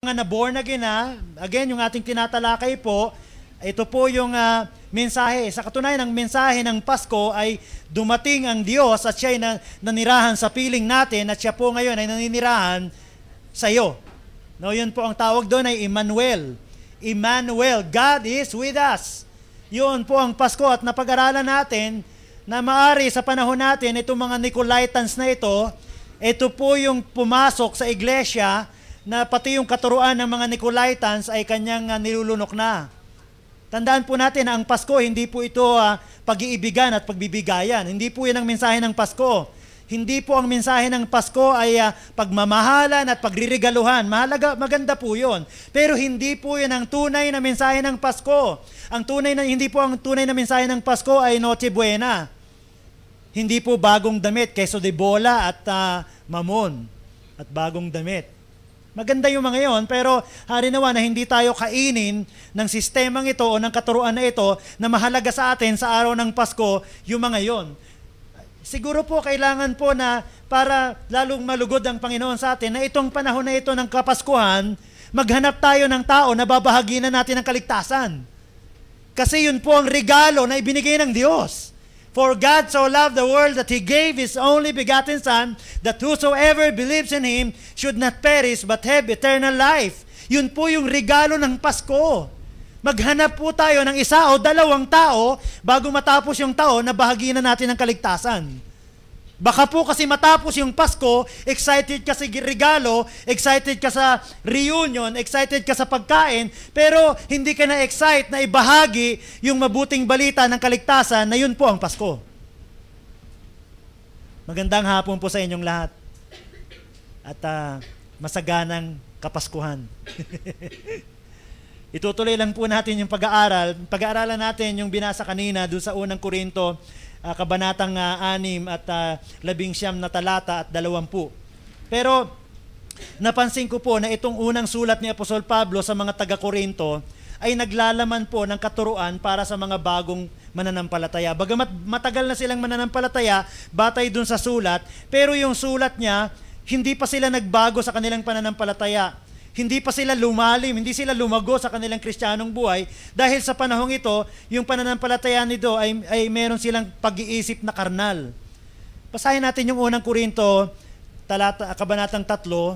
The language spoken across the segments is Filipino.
Mga na-born again again, yung ating tinatalakay po, ito po yung mensahe. Sa katunayan, ang mensahe ng Pasko ay dumating ang Diyos at siya ay nanirahan sa piling natin at siya po ngayon ay naninirahan sa iyo. No, yun po ang tawag doon ay Emmanuel. Emmanuel, God is with us. Yun po ang Pasko at napag-aralan natin na maari sa panahon natin, itong mga Nicolaitans na ito po yung pumasok sa iglesia na pati yung katuruan ng mga Nicolaitans ay kanyang nilulunok na. Tandaan po natin na ang Pasko, hindi po ito pag-iibigan at pagbibigayan. Hindi po yan ang mensahe ng Pasko. Hindi po ang mensahe ng Pasko ay pagmamahalan at pagririgaluhan. Maganda po yun. Pero hindi po yan ang tunay na mensahe ng Pasko. Hindi po ang tunay na mensahe ng Pasko ay Noche Buena. Hindi po bagong damit, queso de bola at mamon at bagong damit. Maganda yung mga yon, pero harinawa na hindi tayo kainin ng sistemang ito o ng katuruan na ito na mahalaga sa atin sa araw ng Pasko, yung mga yon. Siguro po kailangan po na para lalong malugod ang Panginoon sa atin na itong panahon na ito ng Kapaskuhan, maghanap tayo ng tao na babahaginan natin ng kaligtasan. Kasi yun po ang regalo na ibinigay ng Diyos. For God so loved the world that He gave His only begotten Son, that whosoever believes in Him should not perish but have eternal life. Yun po yung regalo ng Pasko. Maghanap po tayo ng isa o dalawang tao bago matapos yung taon na bahaginan natin ng kaligtasan. Baka po kasi matapos yung Pasko, excited ka sa regalo, excited ka sa reunion, excited ka sa pagkain, pero hindi ka na-excite na ibahagi yung mabuting balita ng kaligtasan na yun po ang Pasko. Magandang hapon po sa inyong lahat. At masaganang Kapaskuhan. Itutuloy lang po natin yung pag-aaral. Pag-aaralan natin yung binasa kanina doon sa unang Korinto, kabanatang 6 at 19 na talata at 20. Pero napansin ko po na itong unang sulat ni Apostol Pablo sa mga taga-Korinto ay naglalaman po ng katuruan para sa mga bagong mananampalataya. Bagamat matagal na silang mananampalataya, batay dun sa sulat, pero yung sulat niya, hindi pa sila nagbago sa kanilang pananampalataya. Hindi pa sila lumalim, hindi sila lumago sa kanilang kristyanong buhay dahil sa panahong ito, yung pananampalataya nito ay meron silang pag-iisip na karnal. Basahin natin yung unang Korinto, kabanatang 3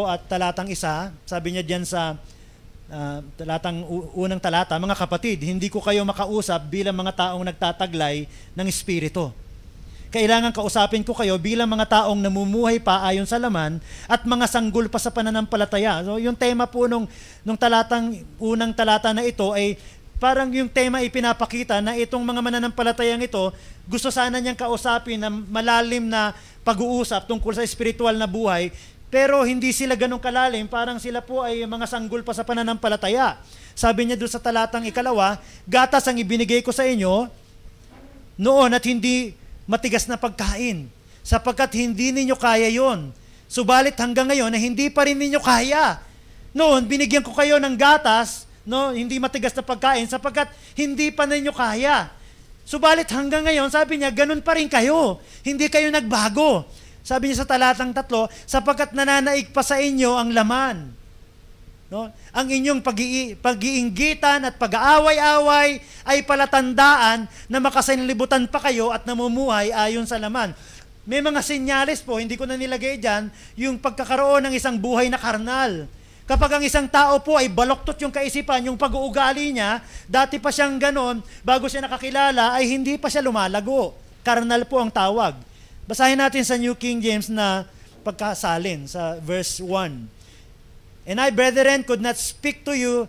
at talatang 1. Sabi niya diyan sa unang talata, mga kapatid, hindi ko kayo makausap bilang mga taong nagtataglay ng espiritu. Kailangan kausapin ko kayo bilang mga taong namumuhay pa ayon sa laman at mga sanggol pa sa pananampalataya. So, yung tema po nung unang talata na ito ay parang yung tema ipinapakita na itong mga mananampalatayang ito, gusto sana niyang kausapin na malalim na pag-uusap tungkol sa spiritual na buhay, pero hindi sila ganun kalalim, parang sila po ay mga sanggol pa sa pananampalataya. Sabi niya doon sa talatang 2, gatas ang ibinigay ko sa inyo noon at hindi matigas na pagkain, sapagkat hindi ninyo kaya yon. Subalit hanggang ngayon na hindi pa rin ninyo kaya. Noon, binigyan ko kayo ng gatas, hindi matigas na pagkain, sapagkat hindi pa ninyo kaya. Subalit hanggang ngayon, sabi niya, ganun pa rin kayo. Hindi kayo nagbago. Sabi niya sa talatang 3, sapagkat nananaig pa sa inyo ang laman. Ang inyong pag-iinggitan at pag-aaway-away ay palatandaan na makasanlibutan pa kayo at namumuhay ayon sa laman. May mga senyales po, hindi ko na nilagay dyan, yung pagkakaroon ng isang buhay na karnal. Kapag ang isang tao po ay baloktot yung kaisipan, yung pag-uugali niya, dati pa siyang ganon, bago siya nakakilala, ay hindi pa siya lumalago. Karnal po ang tawag. Basahin natin sa New King James na pagkasalin sa verse 1. And I, brethren, could not speak to you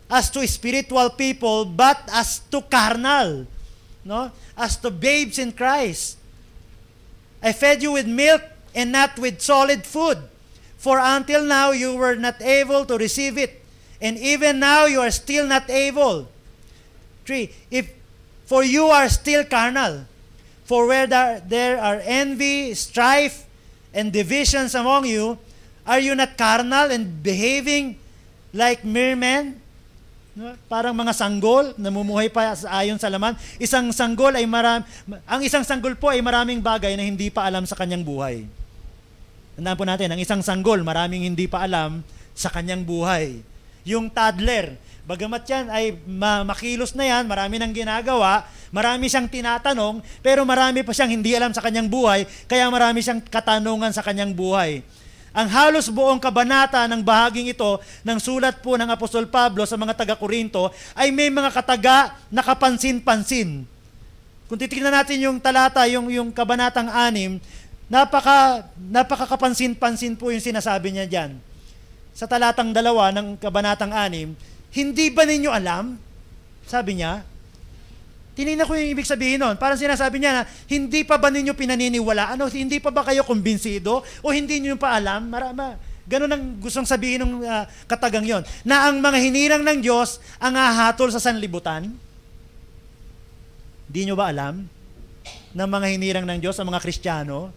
as to spiritual people, but as to carnal, as to babes in Christ. I fed you with milk and not with solid food, for until now you were not able to receive it, and even now you are still not able. 3. For you are still carnal, for where there are envy, strife, and divisions among you, are you not carnal and behaving like mere men? Parang mga sanggol, namumuhay pa ayon sa laman. Ang isang sanggol po ay maraming bagay na hindi pa alam sa kanyang buhay. Tandaan po natin, ang isang sanggol, maraming hindi pa alam sa kanyang buhay. Yung toddler, bagamat yan ay makilos na yan, marami nang ginagawa, marami siyang tinatanong, pero marami pa siyang hindi alam sa kanyang buhay, kaya marami siyang katanungan sa kanyang buhay. Ang halos buong kabanata ng bahaging ito ng sulat po ng Apostol Pablo sa mga taga-Korinto ay may mga kataga na kapansin-pansin. Kung titignan natin yung talata, yung kabanatang 6, napakakapansin-pansin po yung sinasabi niya dyan. Sa talatang 2 ng kabanatang 6, hindi ba ninyo alam? Sabi niya. Tinignan ko yung ibig sabihin nun. Parang sinasabi niya na, hindi pa ba ninyo pinaniniwalaan? Hindi pa ba kayo kumbinsido? O hindi niyo pa alam? Ganun ang gustong sabihin ng katagang yon. Na ang mga hinirang ng Diyos ang hahatol sa sanlibutan? Hindi nyo ba alam? Na mga hinirang ng Diyos, ang mga Kristiyano,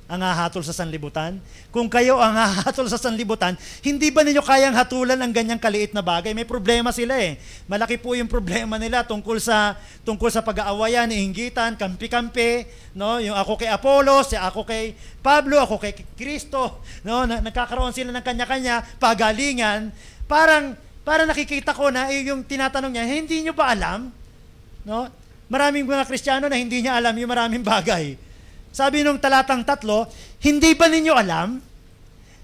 ang hahatol sa sanlibutan? Kung kayo ang hahatol sa sanlibutan, hindi ba ninyo kayang hatulan ang ganyang kaliit na bagay? May problema sila eh. Malaki po yung problema nila tungkol sa pag-aawayan, inggitan, kampi-kampi, no? Yung ako kay Apollos, ako kay Pablo, ako kay Kristo, no? Nagkakaroon sila ng kanya-kanya pagalingan. Parang nakikita ko na yung tinatanong niya, hindi nyo ba alam? No? Maraming mga Kristiyano na hindi niya alam yung maraming bagay. Sabi nung talatang 3, hindi ba ninyo alam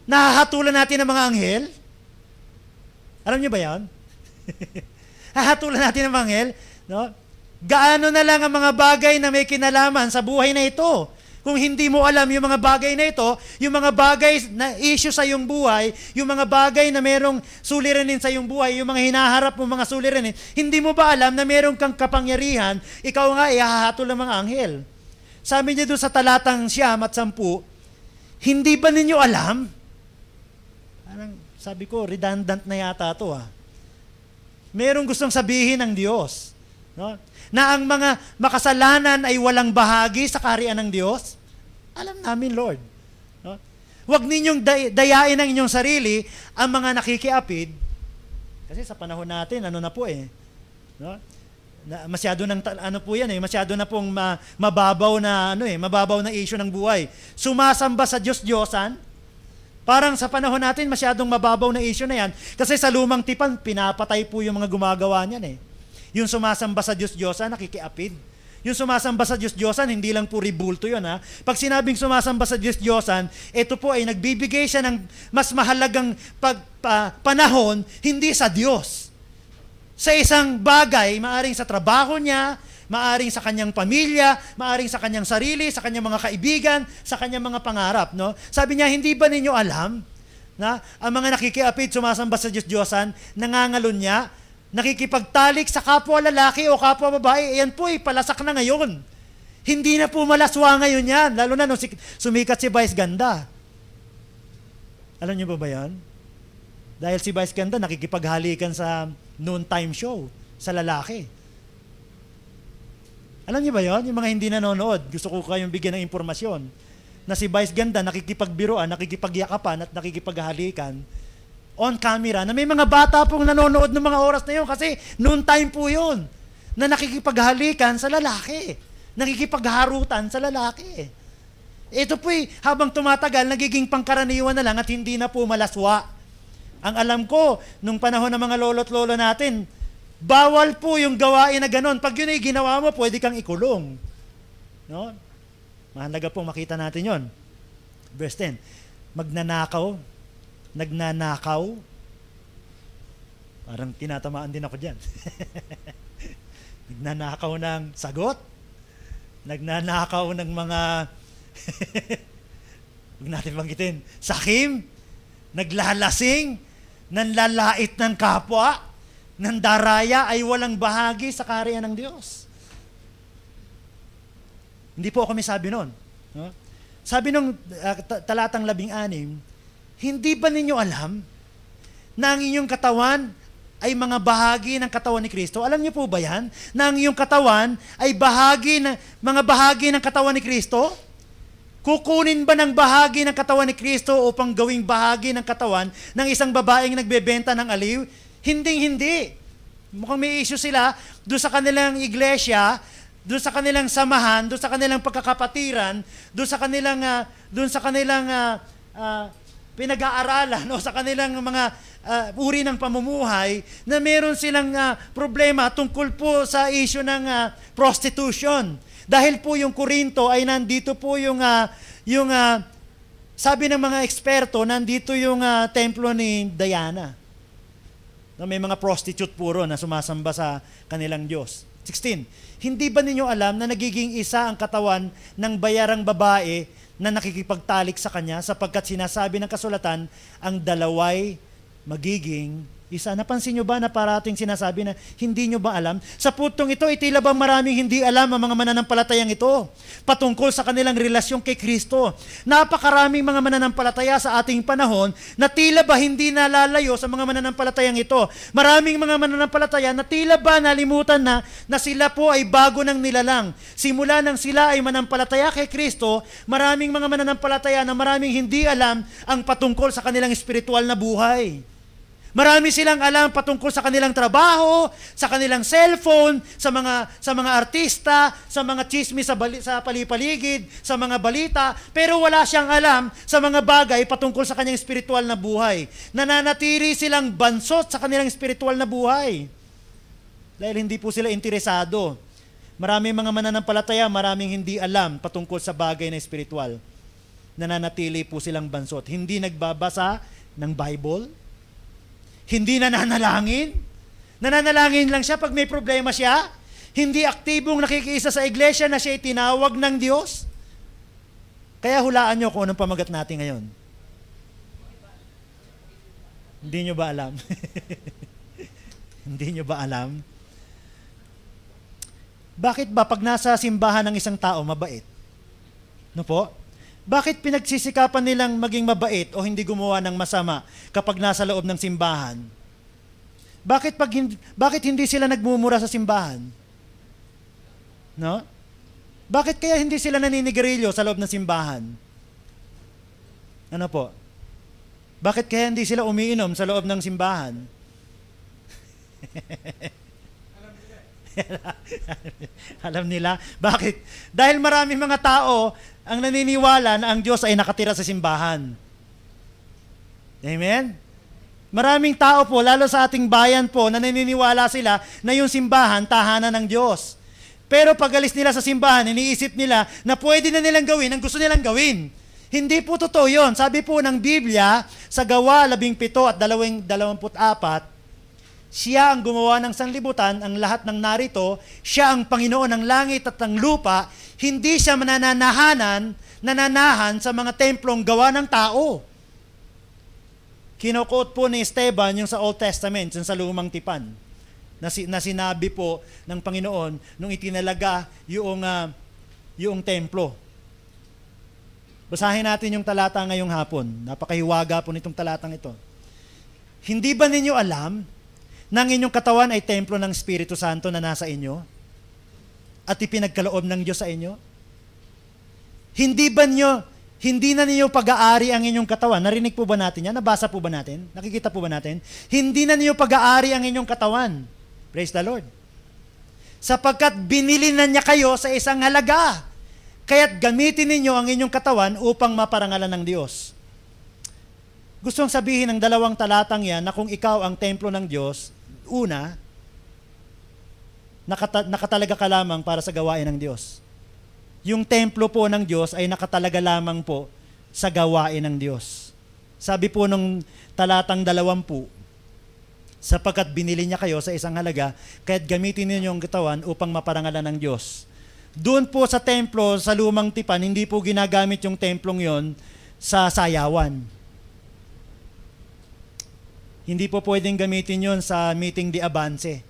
na hahatulan natin ang mga anghel? Alam niyo ba yan? Hahatulan natin ang mga anghel? No? Gaano na lang ang mga bagay na may kinalaman sa buhay na ito? Kung hindi mo alam yung mga bagay na ito, yung mga bagay na issue sa iyong buhay, yung mga bagay na merong suliranin sa iyong buhay, yung mga hinaharap mo mga suliranin, hindi mo ba alam na merong kang kapangyarihan, ikaw nga ihahatol ng mga anghel? Sabi niya doon sa talatang 9 at 10, hindi ba ninyo alam? Parang sabi ko, redundant na yata ito Merong gustong sabihin ng Diyos. No? Na ang mga makasalanan ay walang bahagi sa kaharian ng Diyos. Alam namin, Lord. No? Huwag ninyong dayain ang inyong sarili ang mga nakikiapid. Kasi sa panahon natin, ano na po no? Masyado nang po yan masyado na pong mababaw na issue ng buhay. Sumasamba sa Diyos-Diyosan. Parang sa panahon natin masyadong mababaw na issue na yan kasi sa lumang tipan pinapatay po yung mga gumagawa niyan Yung sumasamba sa Diyos-Diyosan, nakikiapid. Yung sumasamba sa Diyos-Diyosan, hindi lang po ribulto yun Pag sinabing sumasamba sa Diyos-Diyosan, ito po ay nagbibigay siya ng mas mahalagang panahon hindi sa Diyos. Sa isang bagay, maaring sa trabaho niya, maaring sa kanyang pamilya, maaring sa kanyang sarili, sa kanyang mga kaibigan, sa kanyang mga pangarap. No? Sabi niya, hindi ba ninyo alam na ang mga nakikiapid, sumasamba sa Diyos-Diyosan, nangangalon niya, nakikipagtalik sa kapwa lalaki o kapwa babae, yan po palasak na ngayon. Hindi na po malaswa ngayon yan, lalo na nung sumikat si Vice Ganda. Alam niyo ba yan? Dahil si Vice Ganda nakikipaghalikan sa noontime show sa lalaki. Alam niyo ba yon? Yung mga hindi nanonood, gusto ko kayong bigyan ng impormasyon na si Vice Ganda nakikipagbiruan, nakikipagyakapan at nakikipaghalikan on camera na may mga bata pong nanonood ng mga oras na yun kasi noontime po yun na nakikipaghalikan sa lalaki, nakikipagharutan sa lalaki. Ito po habang tumatagal, nagiging pangkaraniwan na lang at hindi na po malaswa. Ang alam ko, nung panahon ng mga lolo't lolo natin, bawal po yung gawain na ganon. Pag yun ay ginawa mo, pwede kang ikulong. No? Mahalaga po makita natin yon. Verse 10, nagnanakaw. Parang tinatamaan din ako dyan. Nagnanakaw ng sagot. Nagnanakaw ng mga, huwag natin banggitin, sakim. Naglalasing, nanlalait ng kapwa, nandaraya ay walang bahagi sa kaharian ng Diyos. Hindi po ako may sabi nun. No? Sabi nung talatang 16, hindi ba ninyo alam na ang inyong katawan ay mga bahagi ng katawan ni Kristo? Alam niyo po ba yan? Na ang iyong katawan ay mga bahagi ng katawan ni Kristo? Kukunin ba ng bahagi ng katawan ni Kristo upang gawing bahagi ng katawan ng isang babaeng nagbebenta ng aliw? Hindi. Mukhang may issue sila doon sa kanilang iglesia, doon sa kanilang samahan, doon sa kanilang pagkakapatiran, doon sa kanilang pinag-aaralan o sa kanilang mga uri ng pamumuhay na meron silang problema tungkol po sa issue ng prostitution. Dahil po yung Korinto ay nandito po yung sabi ng mga eksperto, nandito yung templo ni Diana. Na may mga prostitute puro na sumasamba sa kanilang Diyos. 16. Hindi ba ninyo alam na nagiging isa ang katawan ng bayarang babae na nakikipagtalik sa kanya sapagkat sinasabi ng kasulatan, ang dalaway magiging isa. Napansin nyo ba na parating sinasabi na hindi nyo ba alam? Sa putong ito, tila bang maraming hindi alam ang mga mananampalatayang ito patungkol sa kanilang relasyon kay Kristo. Napakaraming mga mananampalataya sa ating panahon na tila ba hindi nalalayo sa mga mananampalatayang ito. Maraming mga mananampalataya na tila ba nalimutan na sila po ay bago ng nilalang. Simula nang sila ay manampalataya kay Kristo, maraming mga mananampalataya na maraming hindi alam ang patungkol sa kanilang espiritual na buhay. Marami silang alam patungkol sa kanilang trabaho, sa kanilang cellphone, sa mga artista, sa mga chismis sa palipaligid, sa mga balita, pero wala siyang alam sa mga bagay patungkol sa kanyang espiritual na buhay. Nananatili silang bansot sa kanilang espiritual na buhay. Dahil hindi po sila interesado. Maraming mga mananampalataya, maraming hindi alam patungkol sa bagay na espiritual. Nananatili po silang bansot. Hindi nagbabasa ng Bible. Hindi nananalangin. Nananalangin lang siya pag may problema siya. Hindi aktibong nakikiisa sa iglesia na siya tinawag ng Diyos. Kaya hulaan nyo kung anong pamagat natin ngayon. Hindi nyo ba alam? Hindi nyo ba alam? Bakit ba pag nasa simbahan ng isang tao, mabait? No po? Bakit pinagsisikapan nilang maging mabait o hindi gumawa ng masama kapag nasa loob ng simbahan? Bakit hindi sila nagmumura sa simbahan? No? Bakit kaya hindi sila naninigarilyo sa loob ng simbahan? Ano po? Bakit kaya hindi sila umiinom sa loob ng simbahan? Alam nila? Bakit? Dahil maraming mga tao ang naniniwala na ang Diyos ay nakatira sa simbahan. Amen? Maraming tao po, lalo sa ating bayan po, na naniniwala sila na yung simbahan, tahanan ng Diyos. Pero pag alis nila sa simbahan, iniisip nila na pwede na nilang gawin ang gusto nilang gawin. Hindi po totoo yun. Sabi po ng Biblia, sa Gawa 17 at 24, siya ang gumawa ng sanlibutan, ang lahat ng narito, siya ang Panginoon ng langit at ng lupa, hindi siya nananahan sa mga templong gawa ng tao. Kinukot po ni Esteban yung sa Old Testament, yung sa Lumang Tipan, na sinabi po ng Panginoon nung itinalaga yung templo. Basahin natin yung talata ngayong hapon. Napakahiwaga po nitong talatang ito. Hindi ba ninyo alam na ang inyong katawan ay templo ng Espiritu Santo na nasa inyo at ipinagkaloob ng Diyos sa inyo? Hindi na ninyo pag-aari ang inyong katawan? Narinig po ba natin yan? Nabasa po ba natin? Nakikita po ba natin? Hindi na ninyo pag-aari ang inyong katawan. Praise the Lord. Sapagkat binili na niya kayo sa isang halaga. Kaya't gamitin ninyo ang inyong katawan upang maparangalan ng Diyos. Gustong sabihin ng dalawang talatang yan na kung ikaw ang templo ng Diyos, una, nakatalaga ka lamang para sa gawain ng Diyos. Yung templo po ng Diyos ay nakatalaga lamang po sa gawain ng Diyos. Sabi po nung talatang 20, sapagkat binili niya kayo sa isang halaga, kaya't gamitin ninyo ang katawan upang maparangalan ng Diyos. Doon po sa templo, sa Lumang Tipan, hindi po ginagamit yung templong yon sa sayawan. Hindi po pwedeng gamitin yon sa meeting de avance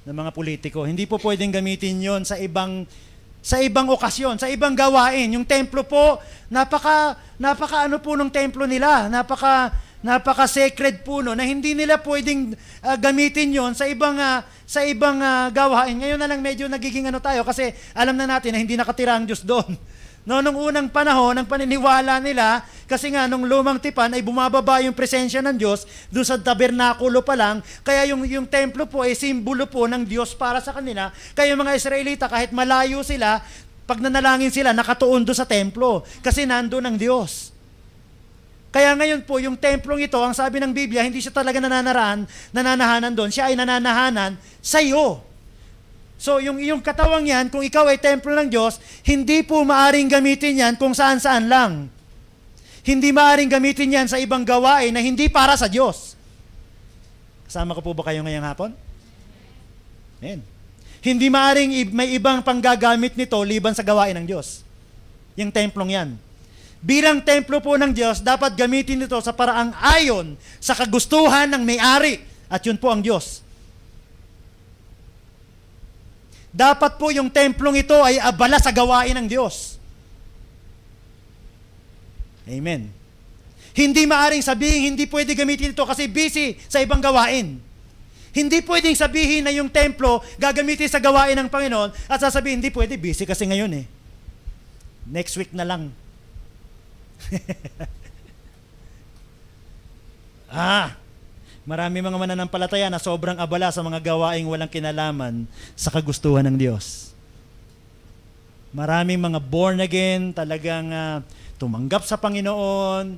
ng mga politiko. Hindi po pwedeng gamitin yon sa ibang okasyon, sa ibang gawain. Yung templo po, napaka ano po ng templo nila, napaka sacred po no, na hindi nila pwedeng gamitin yon sa ibang gawain. Ngayon na lang medyo nagiging ano tayo kasi alam na natin na hindi nakatira ang Diyos doon. No, nung unang panahon, ang paniniwala nila, kasi nga nung Lumang Tipan ay bumababa yung presensya ng Diyos doon sa tabernakulo pa lang, kaya yung templo po ay simbolo po ng Diyos para sa kanila. Kaya yung mga Israelita, kahit malayo sila, pag nanalangin sila, nakatuon doon sa templo kasi nandoon ang Diyos. Kaya ngayon po, yung templong ito, ang sabi ng Biblia, hindi siya talaga nananahanan doon. Siya ay nananahanan sa iyo. So, yung iyong katawang yan, kung ikaw ay templo ng Diyos, hindi po maaring gamitin yan kung saan-saan lang. Hindi maaring gamitin yan sa ibang gawain na hindi para sa Diyos. Kasama ko po ba kayo ngayong hapon? Amen. Hindi maaring may ibang panggagamit nito liban sa gawain ng Diyos. Yung templong yan. Bilang templo po ng Diyos, dapat gamitin ito sa paraang ayon sa kagustuhan ng may-ari. At yun po ang Diyos. Dapat po yung templong ito ay abala sa gawain ng Diyos. Amen. Hindi maaring sabihin, hindi pwede gamitin ito kasi busy sa ibang gawain. Hindi pwedeng sabihin na yung templo gagamitin sa gawain ng Panginoon at sasabihin, hindi pwede, busy kasi ngayon eh. Next week na lang. Marami mga mananampalataya na sobrang abala sa mga gawaing walang kinalaman sa kagustuhan ng Diyos. Maraming mga born again, talagang tumanggap sa Panginoon,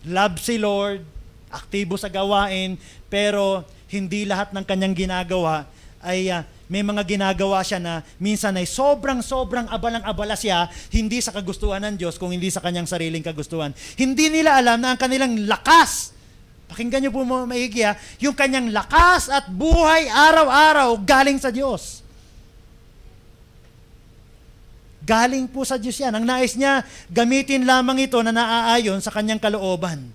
love si Lord, aktibo sa gawain, pero hindi lahat ng kanyang ginagawa ay may mga ginagawa siya na minsan ay sobrang abalang-abala siya, hindi sa kagustuhan ng Diyos, kung hindi sa kanyang sariling kagustuhan. Hindi nila alam na ang kanilang lakas, pakinggan niyo po maigi yung kanyang lakas at buhay araw-araw galing sa Diyos. Galing po sa Diyos yan. Ang nais niya, gamitin lamang ito na naaayon sa kanyang kalooban.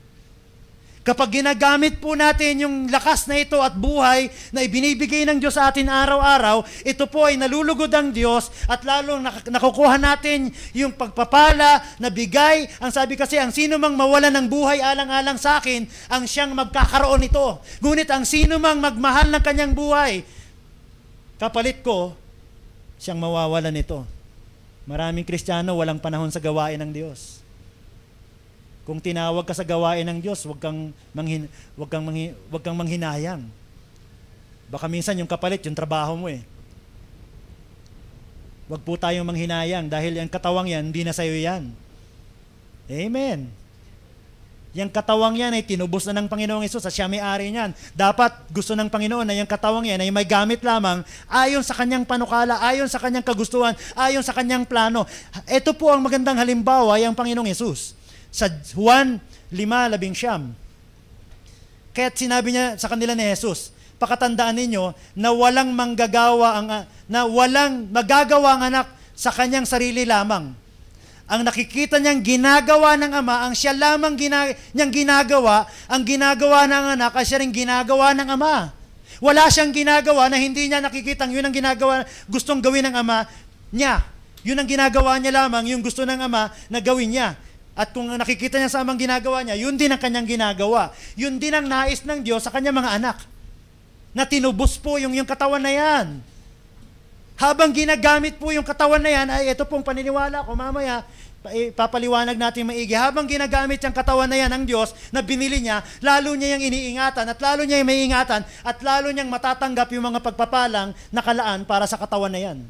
Kapag ginagamit po natin yung lakas na ito at buhay na ibinibigay ng Diyos sa atin araw-araw, ito po ay nalulugod ang Diyos at lalong nakukuha natin yung pagpapala na bigay. Ang sabi kasi, ang sino mang mawala ng buhay alang-alang sa akin, ang siyang magkakaroon nito. Ngunit ang sino mang magmahal ng kanyang buhay, kapalit ko, siyang mawawalan nito. Maraming Kristiyano walang panahon sa gawain ng Diyos. Kung tinawag ka sa gawain ng Diyos, wag kang manghinayang. Baka minsan yung kapalit, yung trabaho mo eh. Wag po tayong manghinayang dahil yung katawang yan, hindi na sa'yo yan. Amen. Yung katawang yan ay tinubos na ng Panginoong Hesus at siya may-ari niyan. Dapat gusto ng Panginoon na yung katawang yan ay may gamit lamang ayon sa kanyang panukala, ayon sa kanyang kagustuhan, ayon sa kanyang plano. Ito po ang magandang halimbawa, yung Panginoong Hesus. Sa Juan 5:11. Kaya't sinabi niya sa kanila ni Jesus, pakatandaan ninyo na walang magagawa ang anak sa kanyang sarili lamang. Ang nakikita niyang ginagawa ng Ama, ang siya lamang niyang ginagawa, ang ginagawa ng anak ay siya rin ginagawa ng Ama. Wala siyang ginagawa na hindi niya nakikitang yun ang ginagawa, gustong gawin ng Ama niya. Yun ang ginagawa niya lamang, yung gusto ng Ama na gawin niya. At kung nakikita niya sa amang ginagawa niya, yun din ang kanyang ginagawa. Yun din ang nais ng Diyos sa kanyang mga anak. Na tinubos po yung katawan na yan. Habang ginagamit po yung katawan na yan, ay ito pong paniniwala ko, mamaya, papaliwanag natin maigi. Habang ginagamit yung katawan na yan ng Diyos, na binili niya, lalo niya yung iniingatan, at lalo niya yung maiingatan, at lalo niyang matatanggap yung mga pagpapalang nakalaan para sa katawan na yan.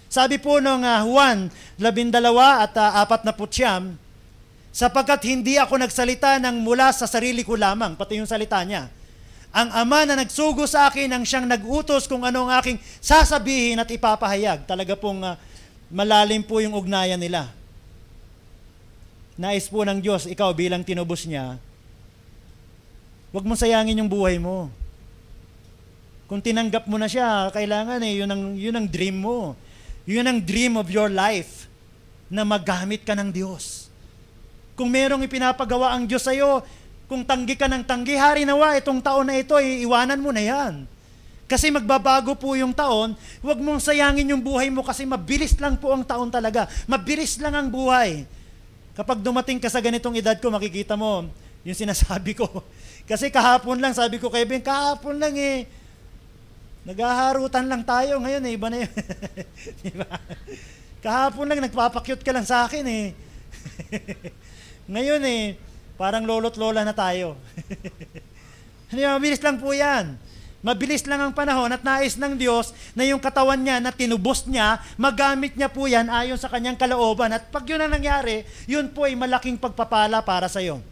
Sabi po nung Juan 12:49, sapagkat hindi ako nagsalita ng mula sa sarili ko lamang, pati yung salita niya. Ang Ama na nagsugo sa akin ang siyang nag-utos kung ano ang aking sasabihin at ipapahayag. Talaga pong malalim po yung ugnayan nila. Nais po ng Diyos, ikaw bilang tinubos niya, huwag mong sayangin yung buhay mo. Kung tinanggap mo na siya, kailangan yun ang dream mo. Yun ang dream of your life, na magamit ka ng Diyos. Kung merong ipinapagawa ang Diyos sa'yo, kung tanggi ka ng tanggi, hari nawa, itong taon na ito, iwanan mo na yan. Kasi magbabago po yung taon, huwag mong sayangin yung buhay mo kasi mabilis lang po ang taon talaga. Mabilis lang ang buhay. Kapag dumating ka sa ganitong edad ko, makikita mo yung sinasabi ko. Kasi kahapon lang, sabi ko kay Ben, kahapon lang naghaharutan lang tayo. Ngayon iba na yun. Diba? Kahapon lang, nagpapakyut ka lang sa akin Ngayon parang lolo't lola na tayo. Mabilis lang po yan. Mabilis lang ang panahon at nais ng Diyos na yung katawan niya na tinubos niya, magamit niya po yan ayon sa kanyang kalooban. At pag yun ang nangyari, yun po ay malaking pagpapala para sa iyo.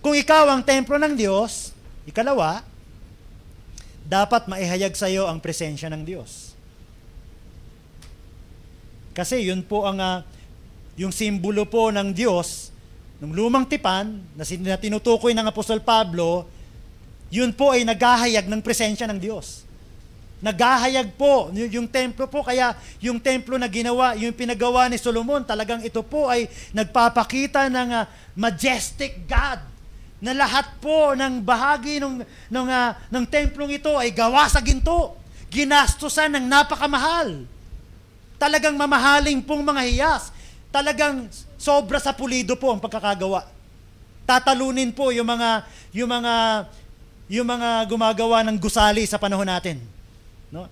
Kung ikaw ang templo ng Diyos, ikalawa, dapat maihayag sa iyo ang presensya ng Diyos. Kasi yun po ang yung simbolo po ng Diyos, ng lumang tipan, na tinutukoy ng Apostol Pablo, yun po ay naghahayag ng presensya ng Diyos. Naghahayag po yung templo po, kaya yung templo na ginawa, yung pinagawa ni Solomon, talagang ito po ay nagpapakita ng majestic God, na lahat po ng bahagi ng templong ito ay gawa sa ginto, ginastusan ng napakamahal. Talagang mamahaling pong mga hiyas. Talagang sobra sa pulido po ang pagkakagawa. Tatalunin po yung mga gumagawa ng gusali sa panahon natin. No?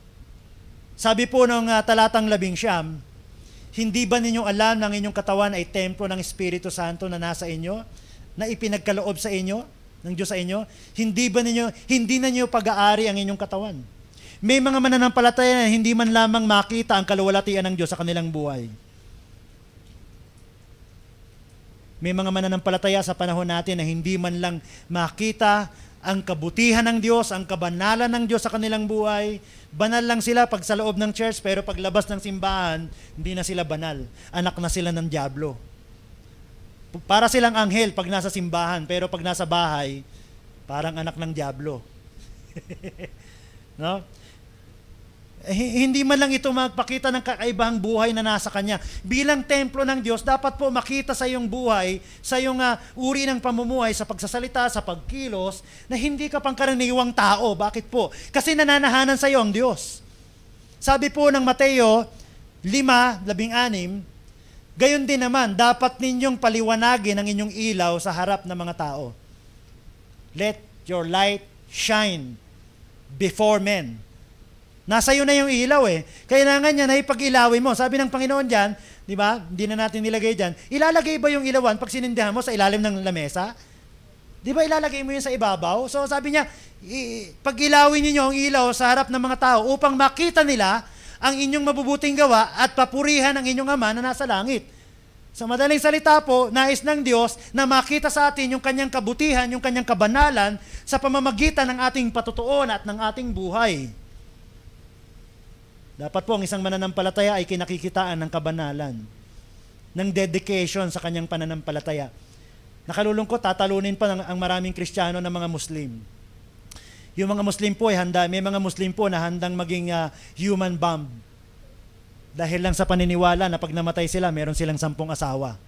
Sabi po ng talatang 11, hindi ba ninyo alam na ang inyong katawan ay templo ng Espiritu Santo na nasa inyo, na ipinagkaloob sa inyo ng Diyos sa inyo? Hindi na niyo pag-aari ang inyong katawan? May mga mananampalataya na hindi man lamang makita ang kaluwalhatian ng Diyos sa kanilang buhay. May mga mananampalataya sa panahon natin na hindi man lang makita ang kabutihan ng Diyos, ang kabanalan ng Diyos sa kanilang buhay. Banal lang sila pag sa loob ng church, pero paglabas ng simbahan, hindi na sila banal. Anak na sila ng dyablo. Para silang anghel pag nasa simbahan, pero pag nasa bahay, parang anak ng dyablo. No? Hindi man lang ito magpakita ng kakaibahang buhay na nasa kanya. Bilang templo ng Diyos, dapat po makita sa iyong buhay, sa iyong uri ng pamumuhay, sa pagsasalita, sa pagkilos, na hindi ka pangkaraniwang tao. Bakit po? Kasi nananahanan sa iyo ang Diyos. Sabi po ng Mateo 5:16, gayon din naman, dapat ninyong paliwanagin ang inyong ilaw sa harap ng mga tao. Let your light shine before men. Nasa iyo na yung ilaw eh. Kailangan niya na ipag-ilawin mo. Sabi ng Panginoon dyan, di ba? Hindi na natin nilagay dyan. Ilalagay ba yung ilawan pag sinindihan mo sa ilalim ng lamesa? Di ba ilalagay mo yun sa ibabaw? So sabi niya, pag-ilawin niyo ang ilaw sa harap ng mga tao upang makita nila ang inyong mabubuting gawa at papurihan ang inyong Ama na nasa langit. Sa madaling salita po, nais ng Diyos na makita sa atin yung kanyang kabutihan, yung kanyang kabanalan sa pamamagitan ng ating patutuon at ng ating buhay. Dapat po ang isang mananampalataya ay kinakikitaan ng kabanalan, ng dedication sa kanyang pananampalataya. Nakalulungkot, tatalunin pa ang maraming Kristiyano ng mga Muslim. Yung mga Muslim po ay may mga Muslim po na handang maging human bomb. Dahil lang sa paniniwala na pag namatay sila, meron silang 10 asawa.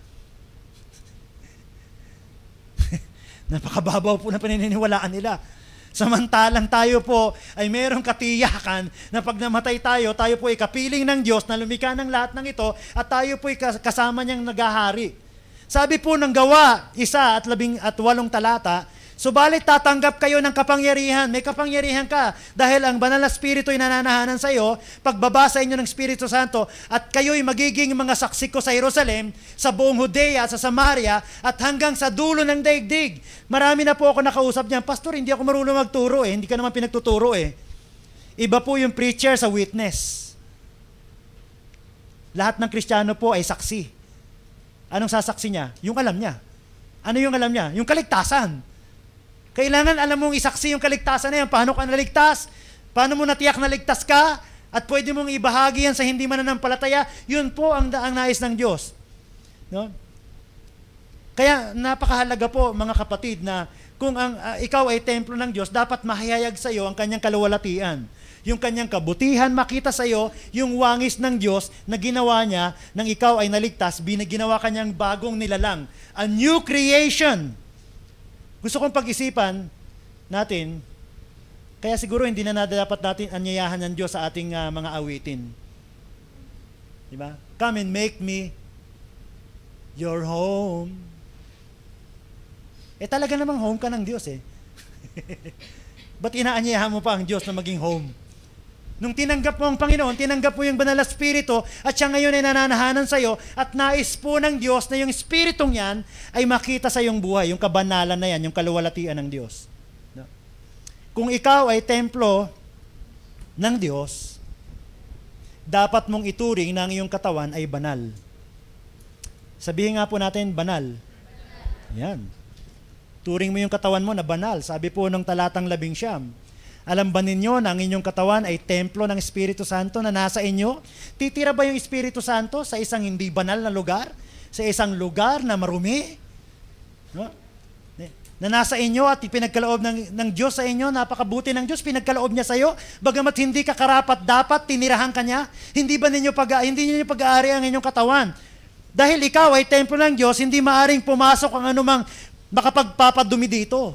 Napakababaw po na paniniwalaan nila. Samantalang tayo po ay mayroong katiyakan na pag namatay tayo po ay kapiling ng Diyos na lumikha ng lahat ng ito at tayo po ay kasama niyang naghahari. Sabi po ng Gawa 1:18 talata, subalit tatanggap kayo ng kapangyarihan. May kapangyarihan ka dahil ang banal na Espiritu ay nananahanan sa iyo, pagbaba sa inyo ng Espiritu Santo, at kayo'y magiging mga saksi ko sa Jerusalem, sa buong Judea, sa Samaria, at hanggang sa dulo ng daigdig. Marami na po ako nakausap niyan, Pastor, hindi ako marunong magturo hindi ka naman pinagtuturo Iba po yung preacher sa witness. Lahat ng Kristiyano po ay saksi. Anong sasaksi niya? Yung alam niya. Ano yung alam niya? Yung kaligtasan. Kailangan alam mong isaksi yung kaligtasan na yan. Paano ka naligtas? Paano mo natiyak na ligtas ka? At pwede mong ibahagi yan sa hindi mananampalataya. Yun po ang nais ng Diyos. No? Kaya napakahalaga po mga kapatid na kung ikaw ay templo ng Diyos, dapat mahayag sa iyo ang kanyang kaluwalhatian. Yung kanyang kabutihan, makita sa iyo yung wangis ng Diyos na ginawa niya nang ikaw ay naligtas, ginawa kanyang bagong nilalang. A new creation. Gusto kong pag-isipan natin, kaya siguro hindi na dapat natin anyayahan ng Diyos sa ating mga awitin. Diba? Come and make me your home. Talaga namang home ka ng Diyos Ba't inaanyayahan mo pa ang Diyos na maging home? Nung tinanggap mo ang Panginoon, tinanggap mo yung banal na Espiritu at siya ngayon ay nananahanan sa iyo at nais po ng Diyos na yung Espiritong yan ay makita sa iyong buhay, yung kabanalan na yan, yung kaluwalhatian ng Diyos. No? Kung ikaw ay templo ng Diyos, dapat mong ituring na ang iyong katawan ay banal. Sabihin nga po natin, banal. Yan. Turing mo yung katawan mo na banal. Sabi po ng talatang 11. Alam ba ninyo na ang inyong katawan ay templo ng Espiritu Santo na nasa inyo? Titira ba yung Espiritu Santo sa isang hindi banal na lugar? Sa isang lugar na marumi? No? Na nasa inyo at pinagkaloob ng Diyos sa inyo, napakabuti ng Diyos, pinagkaloob niya sa iyo, bagamat hindi ka karapat dapat, tinirahan ka niya, hindi ninyo pag-aari ang inyong katawan. Dahil ikaw ay templo ng Diyos, hindi maaring pumasok ang anumang makapagpapadumi dito.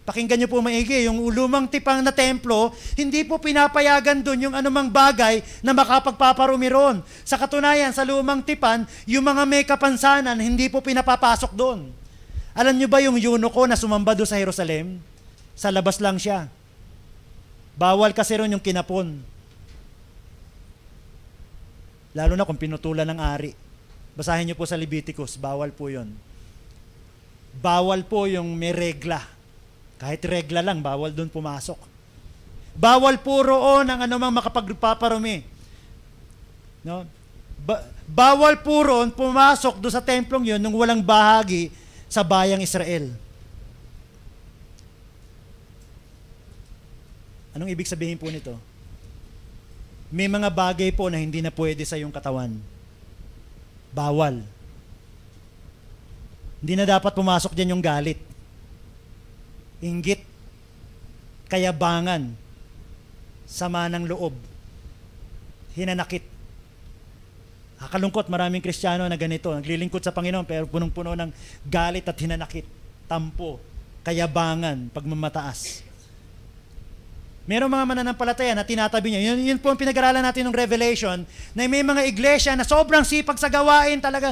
Pakinggan niyo po maigi, yung lumang tipang na templo, hindi po pinapayagan doon yung anumang bagay na makapagpaparumi ron. Sa katunayan, sa lumang tipan, yung mga may kapansanan, hindi po pinapapasok doon. Alam niyo ba yung eunuko na sumamba doon sa Jerusalem? Sa labas lang siya. Bawal kasi ron yung kinapon. Lalo na kung pinutulan ng ari. Basahin niyo po sa Leviticus, bawal po yun. Bawal po yung may regla. Kahit regla lang, bawal doon pumasok. Bawal po roon ang anumang makapagpaparumi. No? Bawal po roon pumasok doon sa templong yun nung walang bahagi sa bayang Israel. Anong ibig sabihin po nito? May mga bagay po na hindi na pwede sa iyong katawan. Bawal. Hindi na dapat pumasok dyan yung galit, inggit, kayabangan, sama ng loob, hinanakit. Kakalungkot, maraming Kristiyano na ganito, naglilingkod sa Panginoon pero punong-puno ng galit at hinanakit, tampo, kayabangan, pagmamataas. Merong mga mananampalataya na tinatabi niya. Yun po ang pinag-aralan natin ng Revelation, na may mga iglesia na sobrang sipag sa gawain, talaga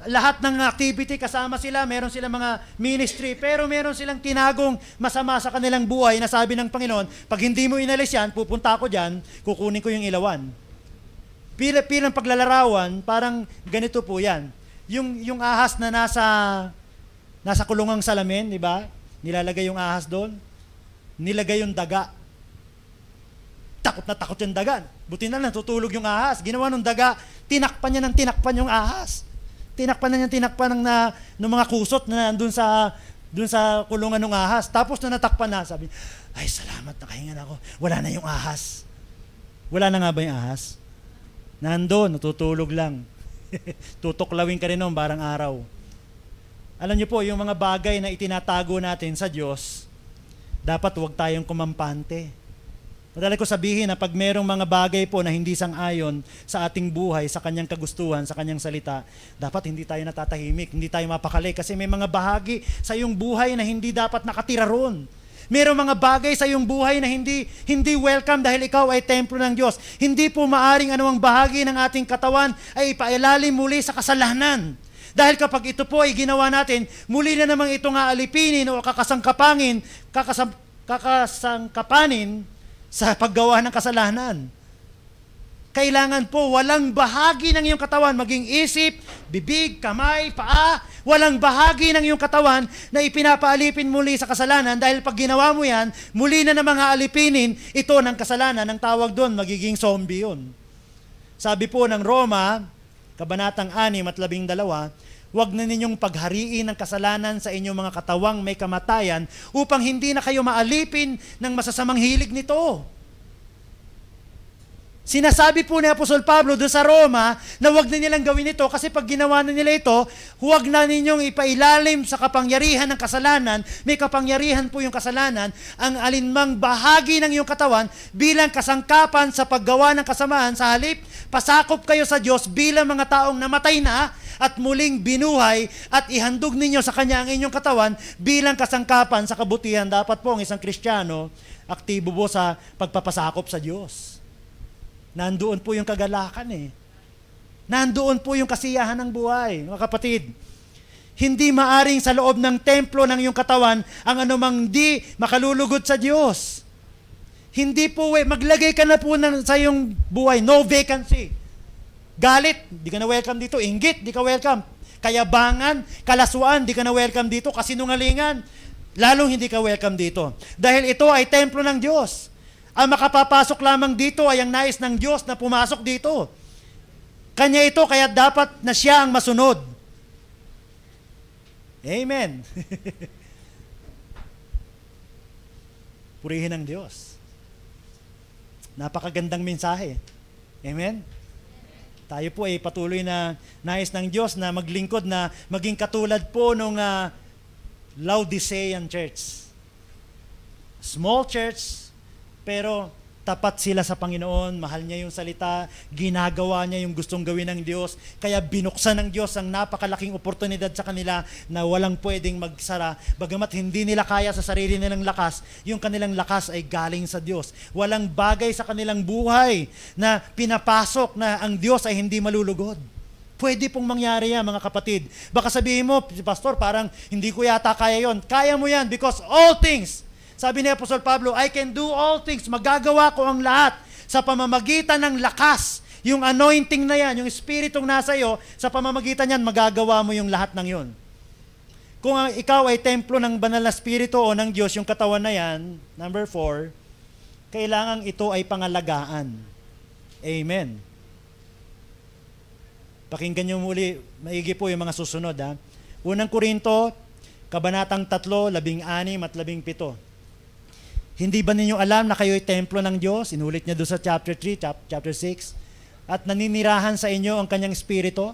lahat ng activity kasama sila, meron silang mga ministry, pero meron silang tinagong masama sa kanilang buhay na sabi ng Panginoon, pag hindi mo inalis yan, pupunta ako dyan, kukunin ko yung ilawan. Bilang paglalarawan, parang ganito po yan. Yung ahas na nasa kulungang salamin, di ba? Nilalagay yung ahas doon. Nilagay yung daga. Takot na takot yung daga. Buti na lang, tutulog yung ahas. Ginawa ng daga, tinakpan niya ng tinakpan yung ahas. Tinakpan na niya ng mga kusot na nandun sa kulungan ng ahas. Tapos na natakpan na, sabi, ay salamat, nakahingan ako. Wala na yung ahas. Wala na nga ba yung ahas? Nandun, natutulog lang. Tutuklawin ka rin noon, barang araw. Alam niyo po, yung mga bagay na itinatago natin sa Diyos, dapat huwag tayong kumampante. Madali ko sabihin na pag merong mga bagay po na hindi sang-ayon sa ating buhay, sa kanyang kagustuhan, sa kanyang salita, dapat hindi tayo natatahimik, hindi tayo mapakali kasi may mga bahagi sa iyong buhay na hindi dapat nakatira roon. Merong mga bagay sa iyong buhay na hindi welcome dahil ikaw ay templo ng Diyos. Hindi po maaring anumang bahagi ng ating katawan ay ipailalim muli sa kasalanan. Dahil kapag ito po ay ginawa natin, muli na namang ito nga alipinin o kakasangkapanin sa paggawa ng kasalanan. Kailangan po walang bahagi ng iyong katawan, maging isip, bibig, kamay, paa, walang bahagi ng iyong katawan na ipinapaalipin muli sa kasalanan dahil pag ginawa mo yan, muli na namang aalipinin ito ng kasalanan. Ang tawag doon, magiging zombie yun. Sabi po ng Roma, Kabanatang 6 at 12, huwag na ninyong paghariin ng kasalanan sa inyong mga katawang may kamatayan upang hindi na kayo maalipin ng masasamang hilig nito. Sinasabi po ni Apostol Pablo doon sa Roma na huwag na nilang gawin ito kasi pag ginawa na nila ito, huwag na ninyong ipailalim sa kapangyarihan ng kasalanan. May kapangyarihan po yung kasalanan, ang alinmang bahagi ng iyong katawan bilang kasangkapan sa paggawa ng kasamaan. Sa halip, pasakop kayo sa Diyos bilang mga taong namatay na at muling binuhay at ihandog ninyo sa Kanya ang inyong katawan bilang kasangkapan sa kabutihan. Dapat po ang isang Kristiyano aktibo po sa pagpapasakop sa Diyos. Nandoon po yung kagalakan eh. Nandoon po yung kasiyahan ng buhay. Mga kapatid, hindi maaring sa loob ng templo ng iyong katawan ang anumang di makalulugod sa Diyos. Hindi po maglagay ka na po sa iyong buhay, no vacancy. Galit, di ka na welcome dito. Inggit, di ka welcome. Kayabangan, kalaswaan, di ka na welcome dito. Kasinungalingan, lalong hindi ka welcome dito. Dahil ito ay templo ng Diyos. Ang makapapasok lamang dito ay ang nais ng Diyos na pumasok dito. Kanya ito, kaya dapat na siya ang masunod. Amen. Purihin ang Diyos. Napakagandang mensahe. Amen? Tayo po ay patuloy na nais ng Diyos na maglingkod na maging katulad po nung Laodicean church. Small church, pero tapat sila sa Panginoon, mahal niya yung salita, ginagawa niya yung gustong gawin ng Diyos, kaya binuksan ng Diyos ang napakalaking oportunidad sa kanila na walang pwedeng magsara, bagamat hindi nila kaya sa sarili nilang lakas, yung kanilang lakas ay galing sa Diyos. Walang bagay sa kanilang buhay na pinapasok na ang Diyos ay hindi malulugod. Pwede pong mangyari yan, mga kapatid. Baka sabihin mo, Pastor, parang hindi ko yata kaya yon. Kaya mo yan because all things, sabi ni Apostol Pablo, I can do all things. Magagawa ko ang lahat sa pamamagitan ng lakas. Yung anointing na yan, yung Espiritong nasa iyo, sa pamamagitan yan, magagawa mo yung lahat ng yun. Kung ikaw ay templo ng banal na Espiritu o ng Diyos, yung katawan na yan, number 4, kailangan ito ay pangalagaan. Amen. Pakinggan niyo muli, maigi po yung mga susunod. Unang Korinto, Kabanatang 3, 16 at 17. Hindi ba ninyo alam na kayo'y templo ng Diyos? Inulit niya doon sa chapter 3, chapter 6. At naninirahan sa inyo ang kanyang Espiritu?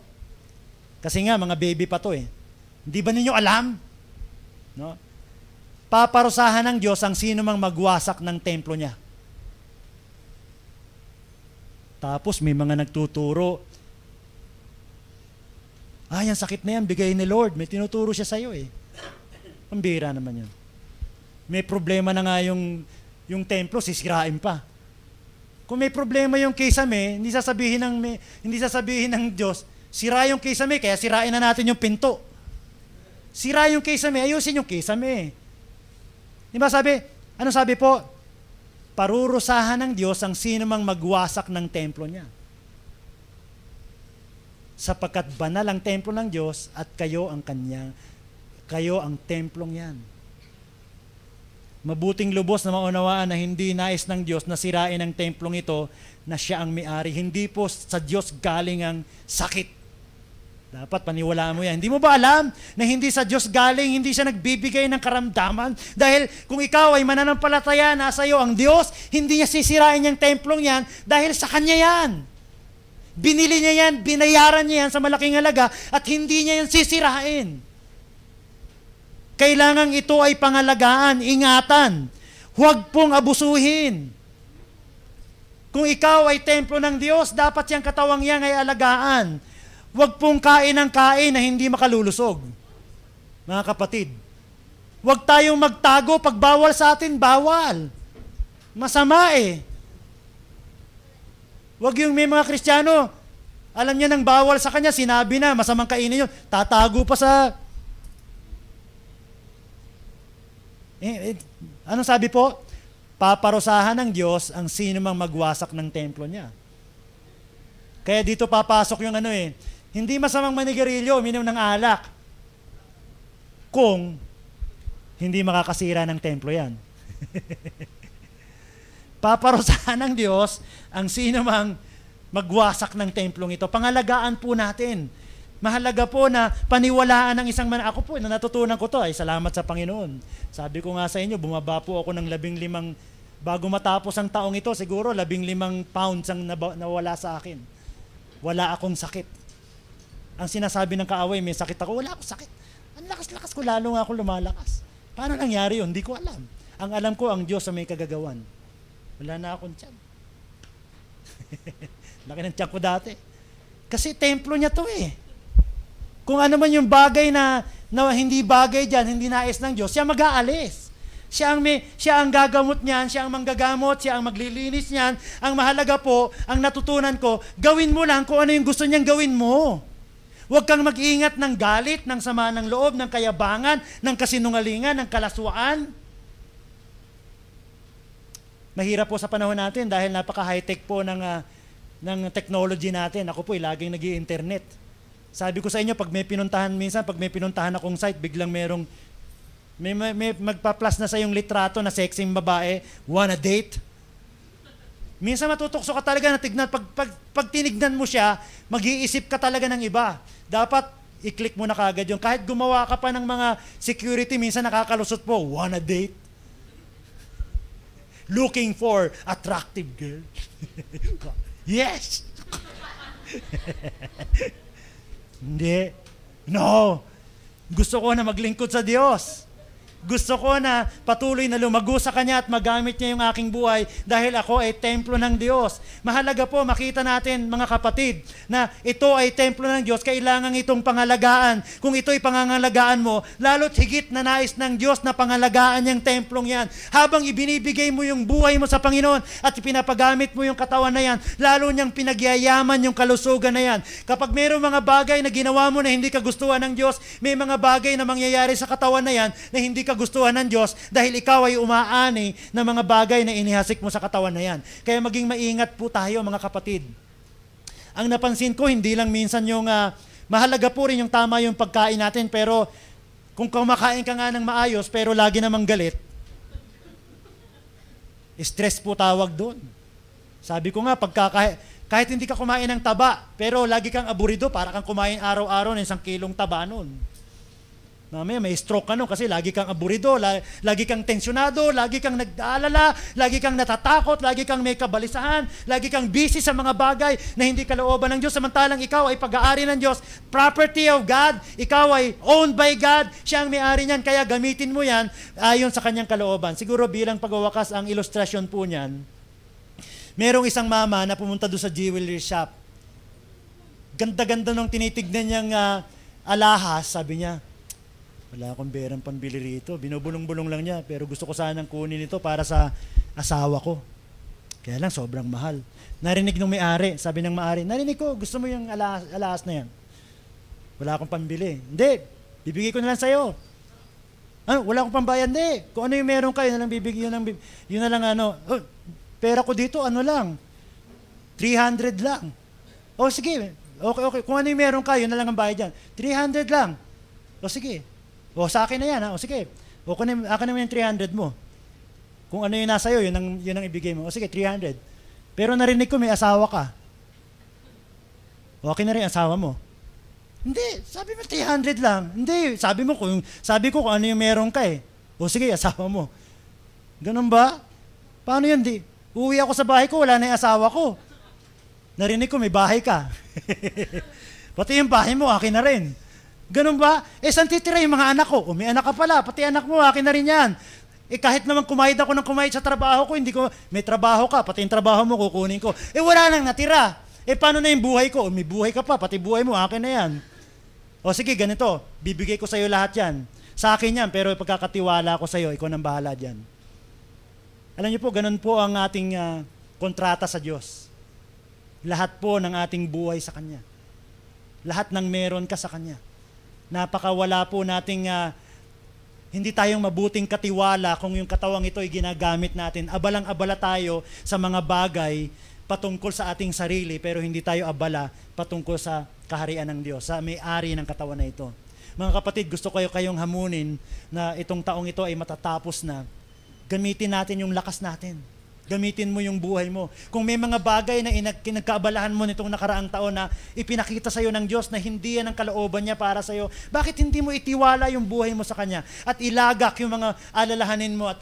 Kasi nga, mga baby pa to eh. Hindi ba ninyo alam? No? Paparusahan ng Diyos ang sino mang magwasak ng templo niya. Tapos may mga nagtuturo, yung sakit na yan, bigay ni Lord. May tinuturo siya sa iyo eh. Pambira naman yun. May problema na nga yung templo, sisirain pa. Kung may problema yung kisame, hindi sasabihin ng Diyos, sira yung kisame, kaya sirain na natin yung pinto. Sira yung kisame, ayusin yung kisame. Di ba ano sabi po? Parurusahan ng Diyos ang sino mang magwasak ng templo niya. Sapagkat banal ang templo ng Diyos at kayo ang templong yan. Mabuting lubos na maunawaan na hindi nais ng Diyos na sirain ang templong ito na siya ang may-ari. Hindi po sa Diyos galing ang sakit. Dapat paniwalaan mo yan. Hindi mo ba alam na hindi sa Diyos galing, hindi siya nagbibigay ng karamdaman? Dahil kung ikaw ay mananampalataya, nasa iyo ang Diyos, hindi niya sisirain yung templong yan dahil sa Kanya yan. Binili niya yan, binayaran niya yan sa malaking halaga at hindi niya yan sisirain. Kailangan ito ay pangalagaan, ingatan. Huwag pong abusuhin. Kung ikaw ay templo ng Diyos, dapat siyang katawang yan ay alagaan. Huwag pong kain ng kain na hindi makalulusog. Mga kapatid, huwag tayong magtago pag bawal sa atin, bawal. Masama eh. Huwag yung may mga Kristiyano, alam niya nang bawal sa kanya, sinabi na, masamang kainin yun, tatago pa sa... Ano sabi po? Paparusahan ng Diyos ang sino mang magwasak ng templo niya. Kaya dito papasok yung hindi masamang manigarilyo, uminom ng alak. Kung hindi makakasira ng templo yan. Paparusahan ng Diyos ang sino mang magwasak ng templong ito. Pangalagaan po natin. Mahalaga po na paniwalaan ng isang ako po, na natutunan ko to, ay salamat sa Panginoon. Sabi ko nga sa inyo, bumaba po ako ng 15, bago matapos ang taong ito, siguro 15 pounds ang nawala sa akin. Wala akong sakit. Ang sinasabi ng kaaway, may sakit ako, wala akong sakit. Ang lakas-lakas ko, lalo nga ako lumalakas. Paano nangyari yun? Hindi ko alam. Ang alam ko, ang Diyos ang may kagagawan. Wala na akong tiyan. Laki ng tiyan ko dati. Kasi templo niya to eh. Kung ano man yung bagay na hindi bagay dyan, hindi nais ng Diyos, siya mag-aalis. Siya ang gagamot niyan, siya ang manggagamot, siya ang maglilinis niyan. Ang mahalaga po, ang natutunan ko, gawin mo lang kung ano yung gusto niyang gawin mo. Huwag kang mag-iingat ng galit, ng sama ng loob, ng kayabangan, ng kasinungalingan, ng kalaswaan. Mahirap po sa panahon natin dahil napaka-high-tech po ng technology natin. Ako po laging nag-i-internet. Sabi ko sa inyo, pag may pinuntahan akong site, biglang may magpa-plus na sa yung litrato na sexing babae, wanna date? Minsan matutukso ka talaga na tignan, pag tinignan mo siya, mag-iisip ka talaga ng iba. Dapat i-click mo na kagad yun. Kahit gumawa ka pa ng mga security, minsan nakakalusot po, wanna date? Looking for attractive girl. Yes! Hindi. No. Gusto ko na maglingkod sa Diyos. Gusto ko na patuloy na lumago sa Kanya at magamit niya yung aking buhay dahil ako ay templo ng Diyos. Mahalaga po makita natin, mga kapatid, na ito ay templo ng Diyos, kailangan itong pangalagaan. Kung ito'y pangangalagaan mo, lalo't higit na nais ng Diyos na pangalagaan niyang templong yan. Habang ibinibigay mo yung buhay mo sa Panginoon at pinapagamit mo yung katawan na yan, lalo niyang pinagyayaman yung kalusugan na yan. Kapag mayroong mga bagay na ginawa mo na hindi kagustuhan ng Diyos, may mga bagay na mangyayari sa katawan na yan na hindi kagustuhan ng Diyos dahil ikaw ay umaani ng mga bagay na inihasik mo sa katawan na yan. Kaya maging maingat po tayo, mga kapatid. Ang napansin ko, hindi lang minsan yung mahalaga po rin yung tama yung pagkain natin, pero kung kumakain ka nga ng maayos pero lagi namang galit, stress po tawag doon. Sabi ko nga, kahit hindi ka kumain ng taba, pero lagi kang aburido, para kang kumain araw-araw ng 1 kilong taba noon. Mamaya may stroke ka no, kasi lagi kang aburido, lagi kang tensyonado, lagi kang nag-aalala, lagi kang natatakot, lagi kang may kabalisahan, lagi kang busy sa mga bagay na hindi kalooban ng Diyos, samantalang ikaw ay pag-aari ng Diyos, property of God, ikaw ay owned by God, siya ang may-ari niyan, kaya gamitin mo yan ayon sa kanyang kalooban. Siguro bilang pagwawakas ang ilustrasyon po niyan, merong isang mama na pumunta doon sa jewelry shop. Ganda-ganda nung tinitignan niyang alahas, sabi niya, wala akong berang pambili rito. Binubulong-bulong lang niya, pero gusto ko sanang kunin ito para sa asawa ko. Kaya lang, sobrang mahal. Narinig nung may-ari, sabi ng may-ari, narinig ko, gusto mo yung alahas na yan? Wala akong pambili. Hindi, bibigay ko na lang sa'yo. Ano, wala akong pambayad, hindi. Kung ano yung meron ka, yun na lang bibigay, yun na lang pera ko dito, ano lang, 300 lang. O sige, okay. Kung ano yung meron ka, yun na lang ang bayad dyan. 300 lang. O sige. O sa akin na yan, ha? O sige. O akin naman yung 300 mo. Kung ano yung nasa iyo, yun ang ibigay mo. O sige, 300. Pero narinig ko may asawa ka. O akin na rin asawa mo. Hindi, sabi mo 300 lang. Hindi, sabi ko kung ano yung meron ka eh. O sige, asawa mo. Ganun ba? Paano yun? Uwi ako sa bahay ko, wala na yung asawa ko. Narinig ko may bahay ka. Pati yung bahay mo, akin na rin. Ganun ba? Saan titira yung mga anak ko? May anak ka pala, pati anak mo, akin na rin yan. Kahit naman kumayad ako ng kumayad sa trabaho ko, may trabaho ka, pati yung trabaho mo kukunin ko. Wala nang natira. Paano na yung buhay ko? May buhay ka pa, pati buhay mo, akin na yan. O sige, ganito, bibigay ko sa'yo lahat yan. Sa akin yan, pero pagkakatiwala ko sa'yo, ikaw nang bahala dyan. Alam niyo po, ganun po ang ating kontrata sa Diyos. Lahat po ng ating buhay sa Kanya. Lahat ng meron ka sa Kanya. Napakawala po nating hindi tayong mabuting katiwala kung yung katawang ito ay ginagamit natin. Abalang-abala tayo sa mga bagay patungkol sa ating sarili, pero hindi tayo abala patungkol sa kaharian ng Diyos, sa may-ari ng katawan na ito. Mga kapatid, gusto ko kayong hamunin na itong taong ito ay matatapos na. Gamitin natin yung lakas natin. Gamitin mo yung buhay mo. Kung may mga bagay na kinagkaabalahan mo nitong nakaraang taon na ipinakita sa'yo ng Diyos na hindi yan ang kalooban niya para sa'yo, bakit hindi mo itiwala yung buhay mo sa Kanya at ilagak yung mga alalahanin mo at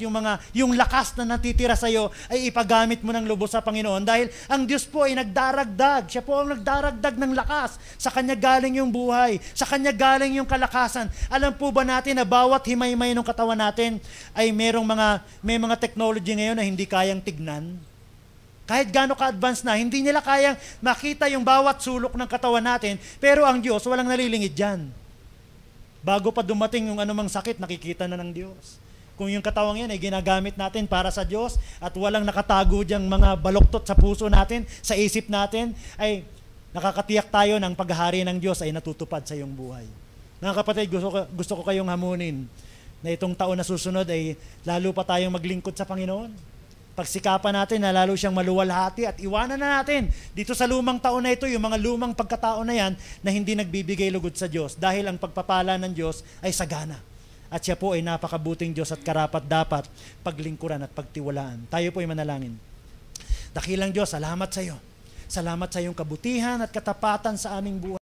yung lakas na natitira sa'yo ay ipagamit mo ng lubos sa Panginoon dahil ang Diyos po ay nagdaragdag. Siya po ang nagdaragdag ng lakas. Sa Kanya galing yung buhay. Sa Kanya galing yung kalakasan. Alam po ba natin na bawat himay-himay ng katawan natin ay may mga technology ngayon na hindi kayang tignan. Kahit gaano ka-advance na, hindi nila kayang makita yung bawat sulok ng katawan natin, pero ang Diyos walang nalilingid dyan. Bago pa dumating yung anumang sakit, nakikita na ng Diyos. Kung yung katawang yan ay ginagamit natin para sa Diyos at walang nakatago dyang mga baluktot sa puso natin, sa isip natin, ay nakakatiyak tayo ng paghahari ng Diyos ay natutupad sa iyong buhay. Mga kapatid, gusto ko kayong hamunin na itong taon na susunod ay lalo pa tayong maglingkod sa Panginoon. Pagsikapan natin na lalo siyang maluwalhati at iwanan na natin dito sa lumang taon na ito, yung mga lumang pagkatao na yan na hindi nagbibigay lugod sa Diyos dahil ang pagpapala ng Diyos ay sagana. At siya po ay napakabuting Diyos at karapat dapat paglingkuran at pagtiwalaan. Tayo po ay manalangin. Dakilang Diyos, salamat sa iyo. Salamat sa iyong kabutihan at katapatan sa aming buhay.